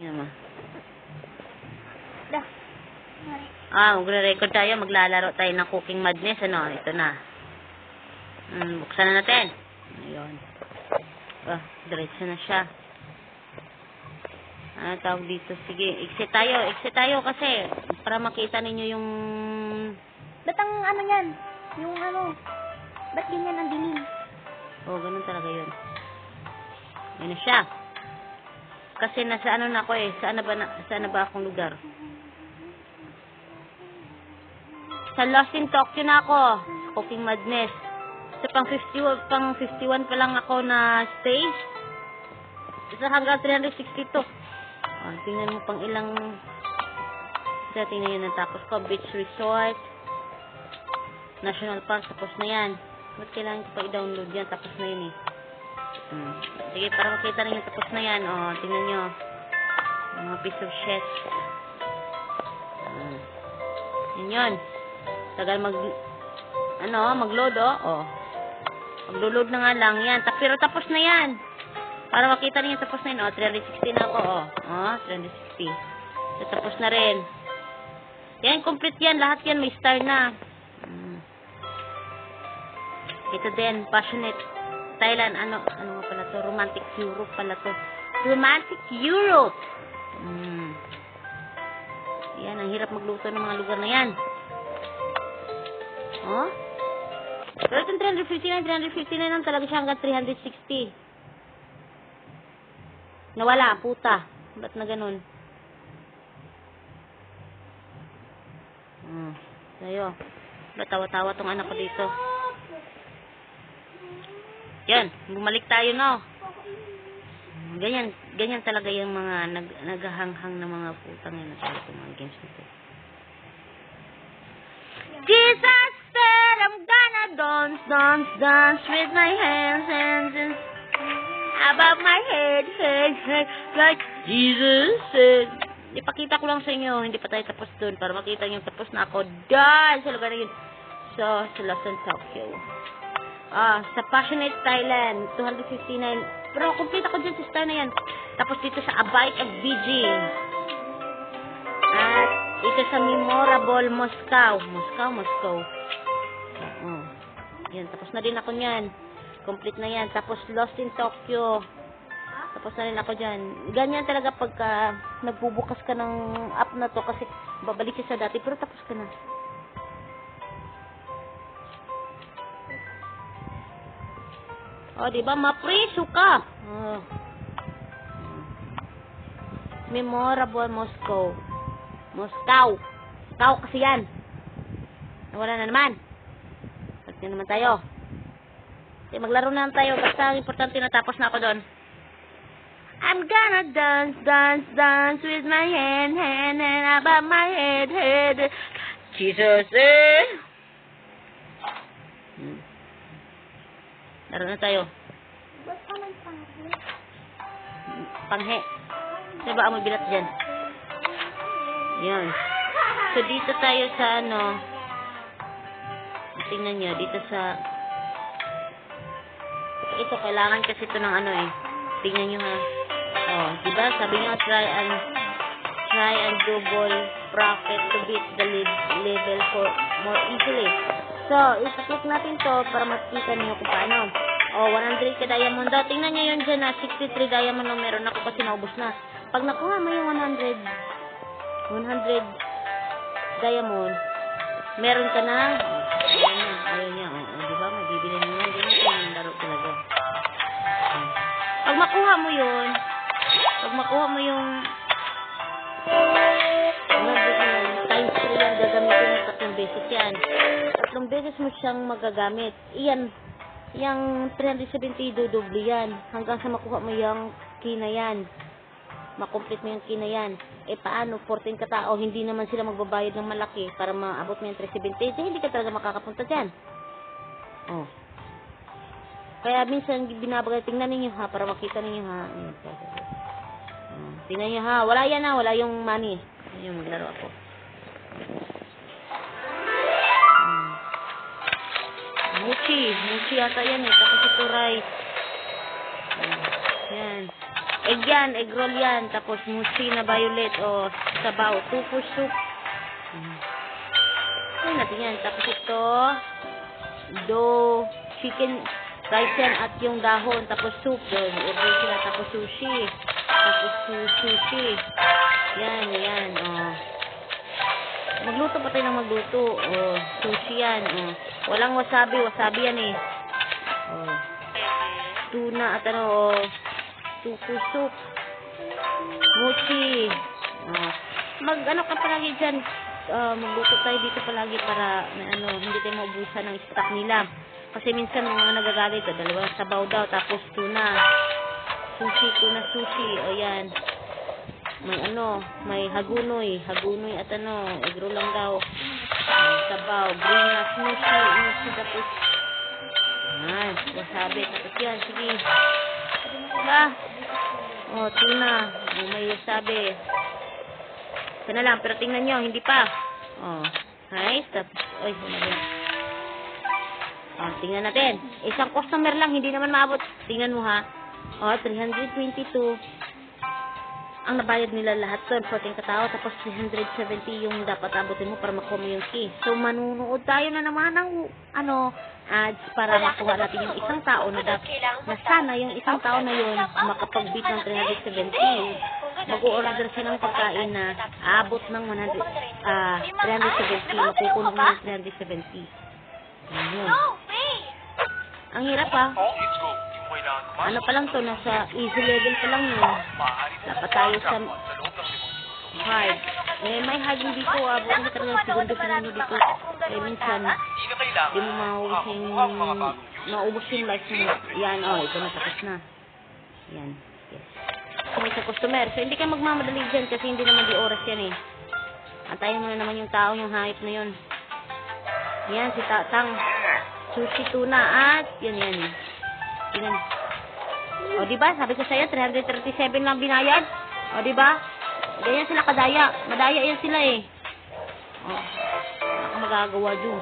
Tingnan mo. Dah. Magre-record tayo. Maglalaro tayo ng Cooking Madness. Ano? Ito na. Buksan na natin. Ayun. Diretso na siya. Ano tawag dito? Sige, exit tayo. Exit tayo kasi para makita ninyo yung... Ba't ang ano yan? Yung ano? Ba't ganyan ang dilim? Ganun talaga yun. Yun na siya. Kasi nasa ano na ako eh. Saan na ba akong lugar? Sa Lost in Tokyo na ako. Cooking Madness. Sa pang 51 pa lang ako na stage. Sa hanggang 362. Tingnan mo pang ilang... Tingnan yun natapos ko. Beach Resort. National Park. Tapos na yan. Ba't kailangan ko pa i-download yan? Tapos na yun eh. Sige, para makita rin yung tapos na yan. Tingnan nyo. Mga piece of shit. Yan yun. Tagal mag-load Maglo-load na nga lang yan. Pero tapos na yan. Para makita rin yung tapos na yun. 360 na ako. 360. So, tapos na rin. Yan, complete yan. Lahat yan may star na. Ito din, Passionate Thailand. Ano nga pala to? Romantic Europe pala to. Romantic Europe! Yan, ang hirap magluto ng mga lugar na yan. Pero itong 359 lang talaga siya hanggang 360. Nawala, puta. Ba't na ganun? Tayo. Ba't tawa-tawa tong anak ko dito? Yan, bumalik tayo no. Ganyan talaga yung mga naghahanghang na mga putang yun na talaga mga games nito. Jesus said I'm gonna dance with my hands above my head, like Jesus said. Ipakita ko lang sa inyo, hindi pa tayo tapos dun para makita nyo tapos na ako dahil sa lugar na yun. So, sa Lost in Tokyo. Sa Passionate Thailand, 259. Pero complete ako dyan sa star na yan. Tapos dito sa A Bite of Beijing. At ito sa Memorable Moscow. Moscow. Yan, tapos na rin ako nyan. Complete na yan. Tapos Lost in Tokyo. Tapos na rin ako dyan. Ganyan talaga pagka nagbubukas ka ng app na to kasi babalik siya sa dati. Pero tapos ka na. Diba? Mapriso ka. Memorable Moscow. Moscow kasi yan. Nawala na naman. Balik na naman tayo. Okay, maglaro na tayo. Basta importante natapos na ako doon. I'm gonna dance with my hand above my head. Jesus Laro na tayo. Ba't ka nagpanghe? Panghe. Sino ba ang bilat dyan? Yan. So, dito tayo sa tingnan nyo, dito sa ito, kailangan kasi ito ng tingnan nyo ha. Diba? Sabi nyo, try and double bracket to beat the level for more easily. So, i-click natin to para makita niyo kung paano. 100 ka diamond daw. Tingnan nyo yun dyan na 63 diamond na meron ako kasi naubos na. Pag nakuha mo yung 100 diamond, meron ka na. Ayun niya. Diba? Mabibili mo yan. Ganyan yung laro talaga. Pag makuha mo yung times 3 yan, gagamitin mo 3 beses yan. 3 beses mo siyang magagamit. Yung 370 dudubli yan. Hanggang sa makuha mo yung key na yan. Makomplete mo yung key na yan. Paano? 14 katao, hindi naman sila magbabayad ng malaki para maabot mo yung 370. Hindi ka talaga makakapunta dyan. Kaya minsan binabagay, tingnan ninyo ha, para makita ninyo ha. Tingnan nyo ha, wala yan ha, wala yung money. Ayun, maglaro ako. Muchi yata yan eh, tapos ito rice. Yan. egg yan, egg roll yan. Tapos mushi na violet o sabaw. Tofu soup. Ayun natin yan. Tapos ito, chicken, rice yan at yung dahon. Tapos soup. Doon, order sila. Tapos sushi. Tapos sushi. Yan, oh. Magluto pa tayo ng magluto. Oh, sushi yan. Oh. Walang wasabi. Wasabi yan eh. Oh. Tuna at oh. Tofu soup. Mochi. Oh. Mag-ano ka palagi dyan. Magluto tayo dito palagi para hindi tayo maubusan ng stock nila. Kasi minsan yung mga nagagalit, dalawang sabaw daw, tapos tuna. Tuna sushi. O yan. May hagunoy at egg roll lang daw. Sabaw, bringas, mushi, tapos wasabi, tapos yan, sige. Diba? O, tuna. May wasabi. Ito na lang, pero tingnan nyo, hindi pa. O, nice. Tapos, tingnan natin. Isang customer lang, hindi naman maabot. Tingnan mo ha. O, 322. Ang nabayad nila lahat doon, 14 katao, tapos 370 yung dapat abutin mo para makuha mo yung key. So, manunood tayo na naman ng, ads para makuha natin yung isang tao na sana yung isang tao na yun makapag-beat ng 370. Mag-o-order siya ng pagkain na aabot ng 370, makukuha ng 370. Ayun. Ang hirap ha. Ano pa lang to, nasa easy level pa lang yun. Dapat tayo sa hard. May hard yung dito, bukan na talaga segundo sa nyo dito. Minsan, di mo maubos yung life mo. Yan, ito na, tapos na. Yan, yes. So, may sa customer. So, hindi ka magmamadali dyan kasi hindi naman di oras yan eh. Antayin mo na naman yung tao, yung hype na yun. Yan, si Tatang. Sushi tuna at yan. Yan. O, diba? Sabi ko sa'yo, 337 lang binayad. O, diba? Ganyan sila kadaya. Madaya yan sila eh. O, magagawa dun.